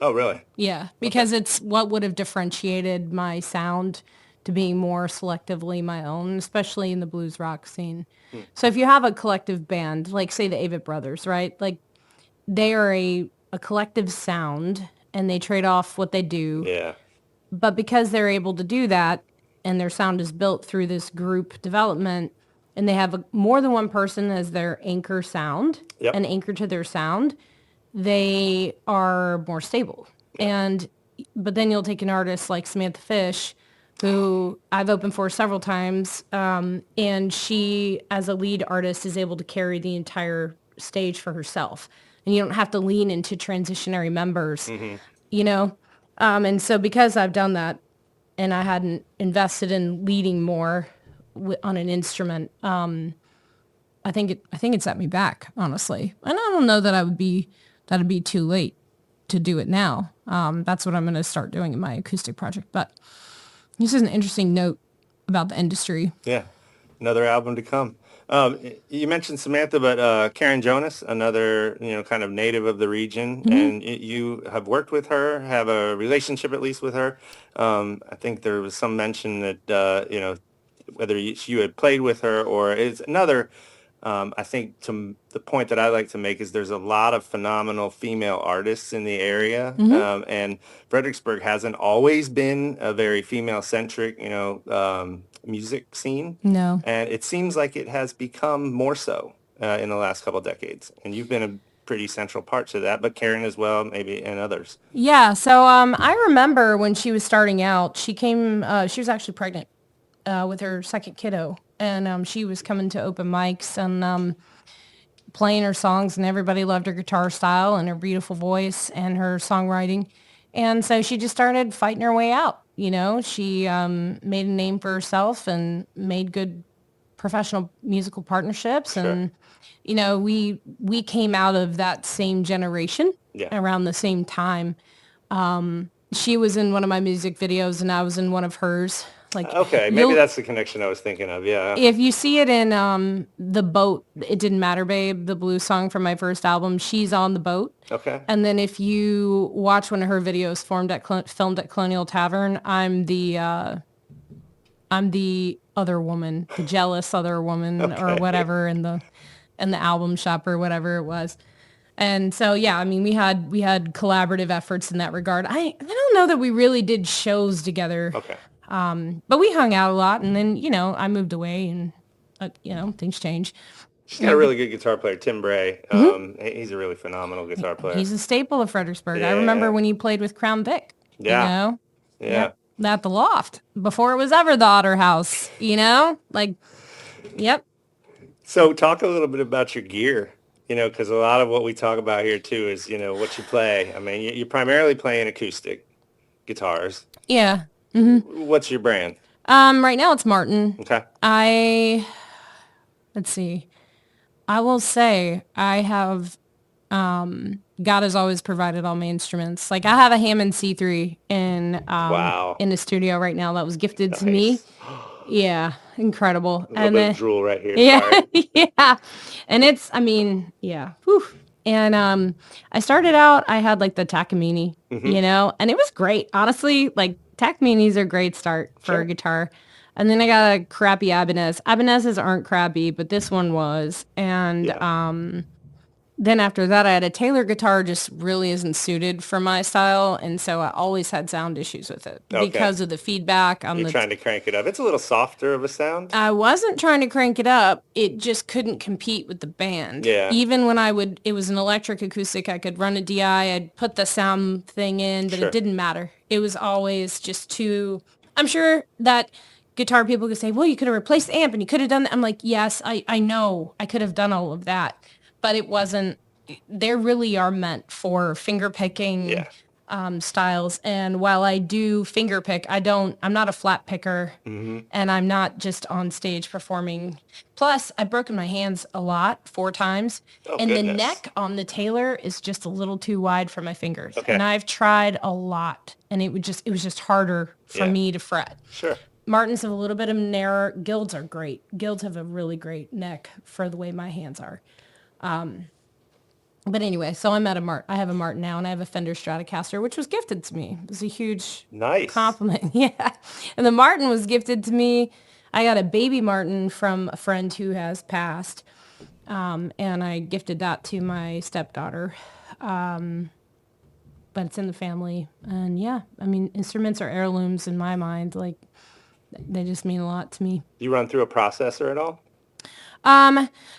oh, really? Yeah, Okay. because it's what would have differentiated my sound to being more selectively my own, especially in the blues rock scene. Hmm. So if you have a collective band, like say the Avett Brothers, right? Like they are a collective sound and they trade off what they do. Yeah. But because they're able to do that and their sound is built through this group development and they have more than one person as their anchor sound, Yep. an anchor to their sound, they are more stable. Yeah. And but then you'll take an artist like Samantha Fish, who I've opened for several times, and she, as a lead artist, is able to carry the entire stage for herself, and you don't have to lean into transitionary members, Hmm. you know. And so because I've done that, and I hadn't invested in leading more on an instrument, I think it set me back, honestly. And I don't know that that'd be too late to do it now. That's what I'm going to start doing in my acoustic project. But this is an interesting note about the industry. Yeah. Another album to come. You mentioned Samantha, but Karen Jonas, another, kind of native of the region, Hmm. and you have worked with her, have a relationship at least with her. I think there was some mention that, whether you had played with her or it's another. I think the point that I like to make is there's a lot of phenomenal female artists in the area, Hmm. and Fredericksburg hasn't always been a very female-centric, music scene, No. and it seems like it has become more so in the last couple of decades. And you've been a pretty central part to that, but Karen as well, maybe, and others. Yeah. So I remember when she was starting out, she was actually pregnant with her second kiddo. And she was coming to open mics and playing her songs, and everybody loved her guitar style and her beautiful voice and her songwriting. And so she just started fighting her way out. You know, she made a name for herself and made good professional musical partnerships. Sure. And, you know, we came out of that same generation Yeah. around the same time. She was in one of my music videos and I was in one of hers. Like Okay, maybe you'll that's the connection I was thinking of. Yeah. if you see it in the boat, It Didn't Matter Babe, the blues song from my first album, she's on the boat. Okay. And then if you watch one of her videos filmed at Colonial Tavern, I'm the other woman, the jealous other woman or Okay. whatever in the album shop or whatever it was. And so yeah, I mean we had collaborative efforts in that regard. I don't know that we really did shows together, Okay. but we hung out a lot. And then I moved away and things change. She's got a And really good guitar player, Tim Bray. mhm, He's a really phenomenal guitar player. he's a staple of Fredericksburg. I remember Yeah. when he played with Crown Vic. You Yeah. know, Yeah. yep, at the Loft before it was ever the Otter House. Like yep. So talk a little bit about your gear, because a lot of what we talk about here too is, what you play. I mean, you're primarily playing acoustic guitars. Yeah. Hmm. What's your brand? Right now it's Martin. Okay. I let's see. I will say I have God has always provided all my instruments. Like I have a Hammond C3 Wow. in the studio right now that was gifted to me. Nice. Yeah, incredible. A little And bit of then drool right here. yeah, Sorry. yeah. And I mean, yeah. Whew. And I started out I had like the Takamine, Hmm. and it was great. Honestly, like Takaminis are a great start for a Sure. guitar. And then I got a crappy Ibanez. Ibanez's aren't crappy, but this one was. And Yeah. then after that, I had a Taylor guitar, just really isn't suited for my style. And so I always had sound issues with it Okay. because of the feedback on You're trying to crank it up. It's a little softer of a sound. I wasn't trying to crank it up. It just couldn't compete with the band. Yeah. Even when it was an electric acoustic, I could run a DI, I'd put the sound thing in, but it Sure. didn't matter. It was always just too, I'm sure that guitar people could say, well, you could have replaced the amp and you could have done that. I'm like, yes, I know I could have done all of that. but it wasn't, they really are meant for finger picking Yeah. styles. And while I do finger pick, I'm not a flat picker, and I'm not just on stage performing. Plus, I've broken my hands a lot, 4 times, Oh, and the goodness. neck on the tailor is just a little too wide for my fingers. Okay. And I've tried a lot, and it was just harder for Yeah. me to fret. Sure. Martins have a little bit of narrower. Guilds are great. Guilds have a really great neck for the way my hands are. But anyway, so I'm at a Mart. I have a Martin now, and I have a Fender Stratocaster, which was gifted to me. It was a huge Nice. compliment. Yeah, and the Martin was gifted to me. I got a baby Martin from a friend who has passed, and I gifted that to my stepdaughter. But it's in the family, and yeah, I mean, instruments are heirlooms in my mind. Like, they just mean a lot to me. You run through a processor at all?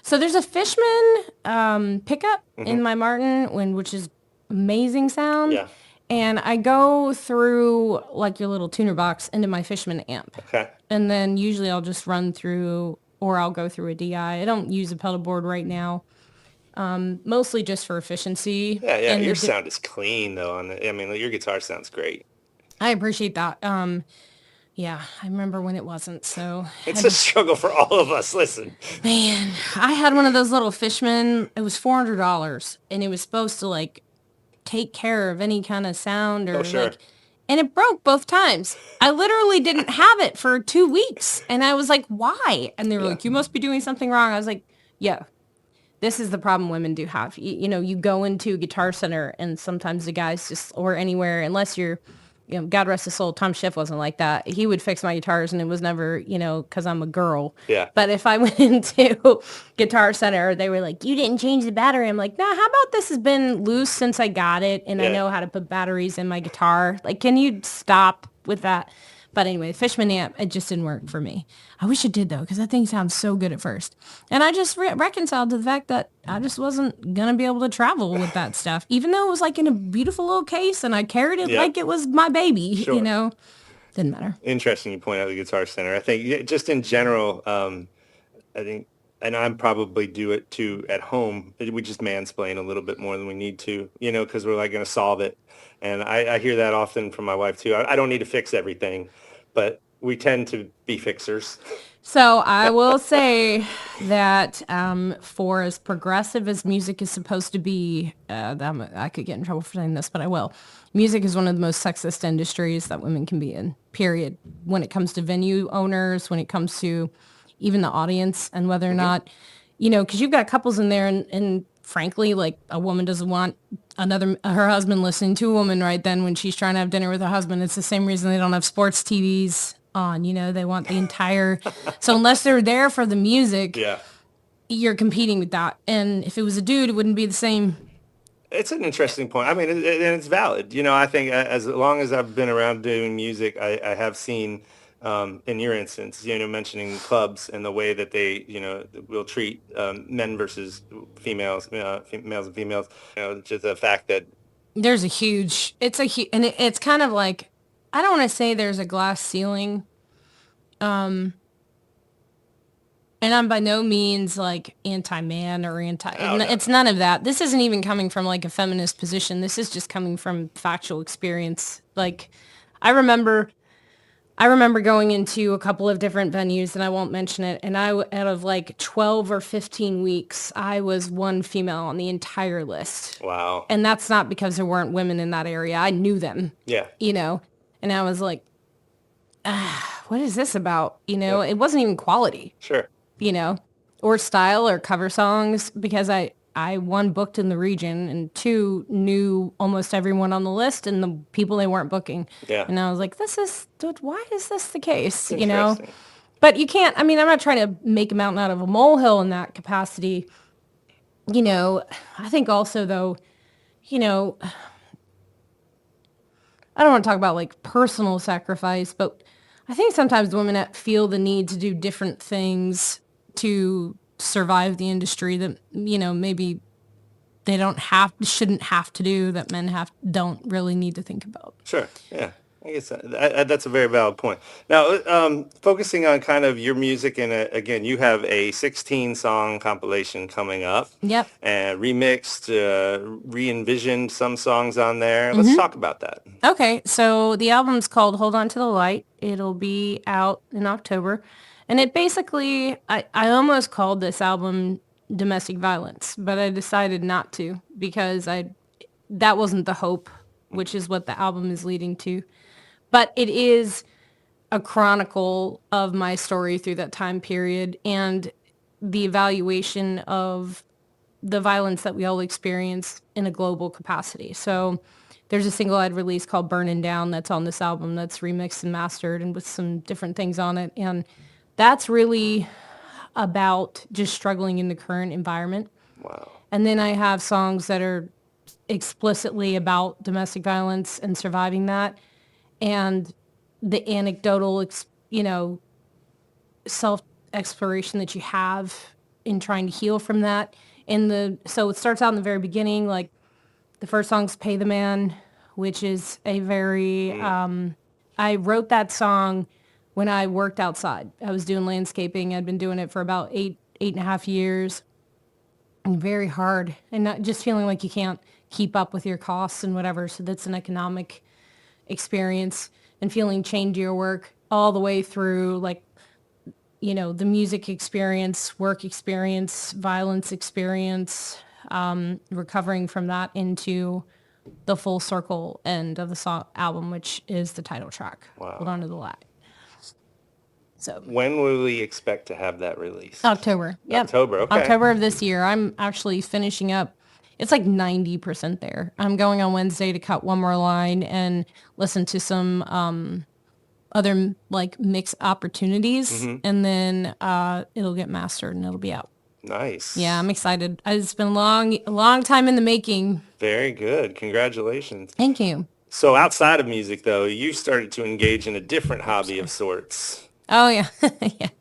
So there's a Fishman pickup Mm-hmm. in my Martin, which is amazing sound. Yeah. And I go through like your little tuner box into my Fishman amp. Okay. And then usually I'll just run through, or I'll go through a DI. I don't use a pedal board right now, mostly just for efficiency. Yeah, yeah. And Your sound is clean though. I mean, your guitar sounds great. I appreciate that. Yeah, I remember when it wasn't. So It's a struggle for all of us. Listen. man, I had one of those little Fishman. It was $400, and it was supposed to like take care of any kind of sound Oh, or sure. like, and it broke both times. I literally didn't have it for 2 weeks, and I was like, why? And they were Yeah. like, you must be doing something wrong. I was like, yeah, this is the problem women do have. You go into Guitar Center, and sometimes the guys just, or anywhere, unless you're, God rest his soul, Tom Schiff wasn't like that. He would fix my guitars, and it was never, because I'm a girl. Yeah. But if I went into Guitar Center, they were like, you didn't change the battery. I'm like, nah, how about this has been loose since I got it, and I Yeah. know how to put batteries in my guitar. Like, can you stop with that? But anyway, Fishman amp, it just didn't work for me. I wish it did, though, because that thing sounds so good at first. And I just reconciled to the fact that I just wasn't going to be able to travel with that stuff, even though it was like in a beautiful little case and I carried it Yep. like it was my baby, Sure. Didn't matter. Interesting you point out the Guitar Center. I think just in general, I think, and I'm probably do it too at home. We just mansplain a little bit more than we need to, because we're like going to solve it. And I hear that often from my wife too. I don't need to fix everything, but we tend to be fixers. So I will say that for as progressive as music is supposed to be, I could get in trouble for saying this, but I will. Music is one of the most sexist industries that women can be in, period. When it comes to venue owners, when it comes to even the audience and whether or not, because you've got couples in there and frankly, like a woman doesn't want her husband listening to a woman right then when she's trying to have dinner with her husband. It's the same reason they don't have sports TVs on, they want the entire, so unless they're there for the music, Yeah. you're competing with that. And if it was a dude, it wouldn't be the same. It's an interesting point. I mean, and it's valid. I think as long as I've been around doing music, I have seen, in your instance, mentioning clubs and the way that they, will treat men versus females, males and females. Just the fact that, There's a huge, and it's kind of like, I don't want to say there's a glass ceiling. And I'm by no means like anti-man or oh, no, it's no. none of that. This isn't even coming from like a feminist position. This is just coming from factual experience. Like, I remember going into a couple of different venues, and I won't mention it. And out of like 12 or 15 weeks, I was one female on the entire list. Wow. And that's not because there weren't women in that area. I knew them. Yeah. And I was like, what is this about? Yep. It wasn't even quality. Sure. Or style or cover songs, because I one booked in the region, and two knew almost everyone on the list and the people they weren't booking. Yeah. And I was like, why is this the case? Interesting. But you can't, I'm not trying to make a mountain out of a molehill in that capacity. I think also though, I don't want to talk about like personal sacrifice, but I think sometimes women feel the need to do different things to survive the industry that, maybe they shouldn't have to do, that men don't really need to think about. Sure. Yeah. I guess that's a very valid point. Now, focusing on kind of your music, and again, you have a 16 song compilation coming up, Yep. and remixed, re-envisioned some songs on there. Let's hmm talk about that. Okay, so the album's called Hold On to the Light. It'll be out in October. And it basically, I almost called this album Domestic Violence, but I decided not to because that wasn't the hope, which is what the album is leading to. But it is a chronicle of my story through that time period and the evaluation of the violence that we all experience in a global capacity. So there's a single I'd released called Burnin' Down that's on this album that's remixed and mastered and with some different things on it. And that's really about just struggling in the current environment. Wow. And then I have songs that are explicitly about domestic violence and surviving that and the anecdotal, self exploration that you have in trying to heal from that. So it starts out in the very beginning, like the first song's Pay the Man, which is a very, I wrote that song when I worked outside. I was doing landscaping. I'd been doing it for about 8.5 years. And very hard and not just feeling like you can't keep up with your costs and whatever. So that's an economic experience and feeling chained to your work all the way through like, the music experience, work experience, violence experience, recovering from that into the full circle end of the song album, which is the title track, Hold Wow. On to the Light. So When will we expect to have that released? October. Yep. October. Okay. October of this year. I'm actually finishing up. It's like 90% there. I'm going on Wednesday to cut one more line and listen to some other like mix opportunities, hmm and then it'll get mastered and it'll be out. Yeah, Nice. I'm excited. It's been a long time in the making. Very good. Congratulations. Thank you. So outside of music, though, you started to engage in a different Oh, hobby of sorry. sorts, Oh yeah, yeah. and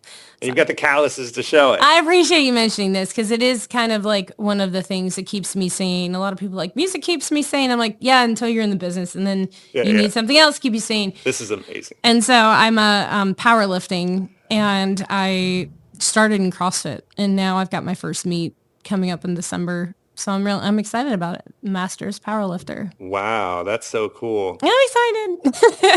you've got the calluses to show it. I appreciate you mentioning this because it is kind of like one of the things that keeps me sane. A lot of people are like music keeps me sane. I'm like, yeah, until you're in the business, and then Yeah, you yeah. need something else to keep you sane. This is amazing. And so I'm a powerlifting, and I started in CrossFit, and now I've got my first meet coming up in December. So I'm excited about it. Masters powerlifter. Wow, that's so cool. I'm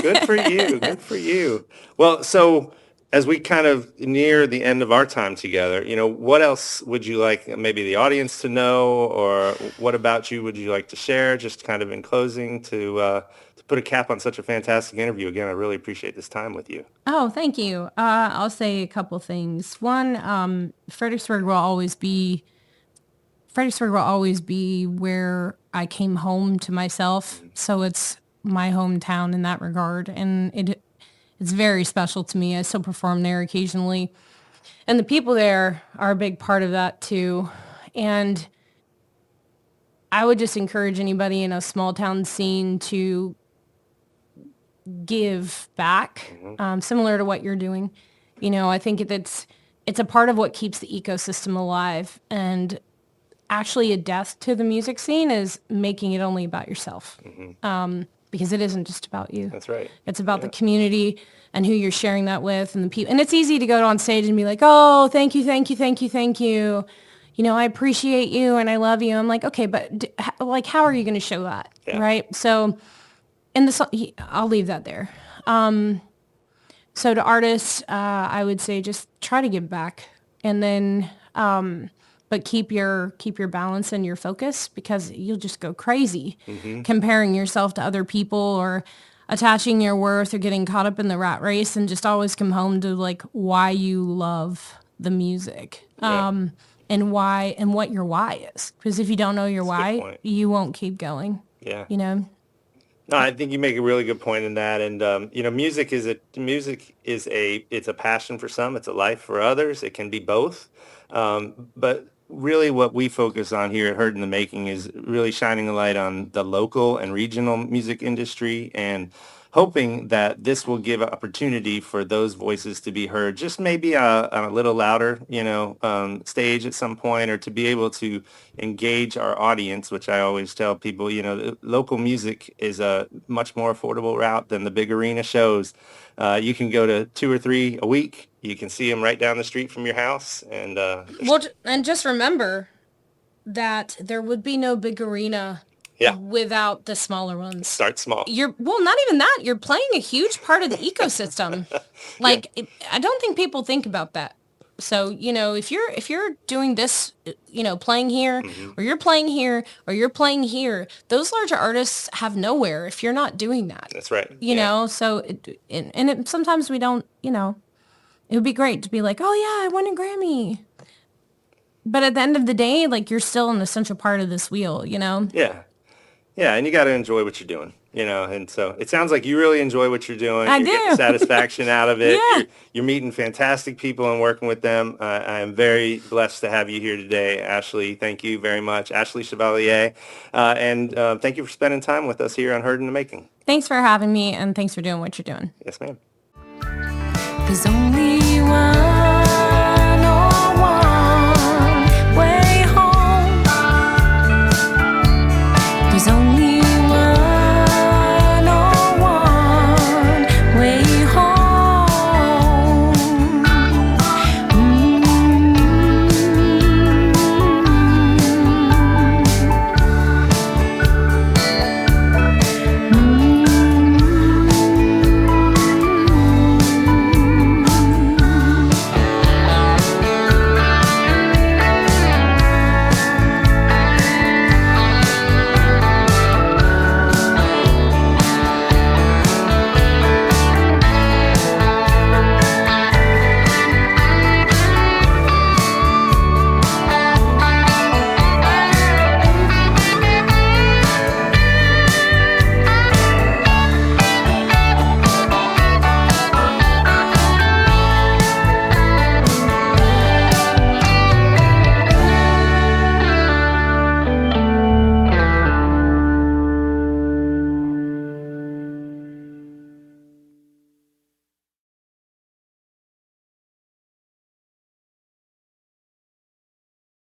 Good for you. excited. Good for you. Well, so as we kind of near the end of our time together, what else would you like maybe the audience to know, or what about you would you like to share, just kind of in closing to put a cap on such a fantastic interview? Again, I really appreciate this time with you. Oh, thank you. I'll say a couple things. One, Fredericksburg will always be where I came home to myself. So it's my hometown in that regard. And it's very special to me. I still perform there occasionally. And the people there are a big part of that too. And I would just encourage anybody in a small town scene to give back, hmm similar to what you're doing. I think it's a part of what keeps the ecosystem alive. And actually a death to the music scene is making it only about yourself, hmm because it isn't just about you. That's right. It's about the Yeah. community and who you're sharing that with and the people. And it's easy to go on stage and be like, oh, thank you, thank you, thank you, thank you. I appreciate you and I love you. I'm like, okay, but like, how are you going to show that? Yeah. Right. So I'll leave that there. So to artists, I would say just try to give back, and then but keep your balance and your focus, because you'll just go crazy hmm comparing yourself to other people or attaching your worth or getting caught up in the rat race, and just always come home to like why you love the music, Yeah. and why and what your why is. Because if you don't know your That's a good why, point. you won't keep going. Yeah. You know. No, I think you make a really good point in that, and music is it's a passion for some, it's a life for others. It can be both, but really, what we focus on here at Heard in the Making is really shining a light on the local and regional music industry, and hoping that this will give an opportunity for those voices to be heard, just maybe on a little louder, stage at some point, or to be able to engage our audience, which I always tell people, local music is a much more affordable route than the big arena shows. You can go to 2 or 3 a week. You can see them right down the street from your house, and Well, and just remember that there would be no big arena yeah, without the smaller ones. start small. Not even that. You're playing a huge part of the ecosystem. Yeah. I don't think people think about that. So, if you're doing this, playing here, Hmm. or you're playing here, or you're playing here, those larger artists have nowhere if you're not doing that. That's right. Yeah. So sometimes we don't, it would be great to be like, oh yeah, I won a Grammy. But at the end of the day, like, you're still an essential part of this wheel, Yeah. Yeah, and you got to enjoy what you're doing, and so it sounds like you really enjoy what you're doing. I You're getting do. satisfaction out of it. Yeah. You're meeting fantastic people and working with them. I am very blessed to have you here today, Ashley. Thank you very much, Ashley Chevalier. And thank you for spending time with us here on Heard in the Making. Thanks for having me, and thanks for doing what you're doing. Yes, ma'am. There's only one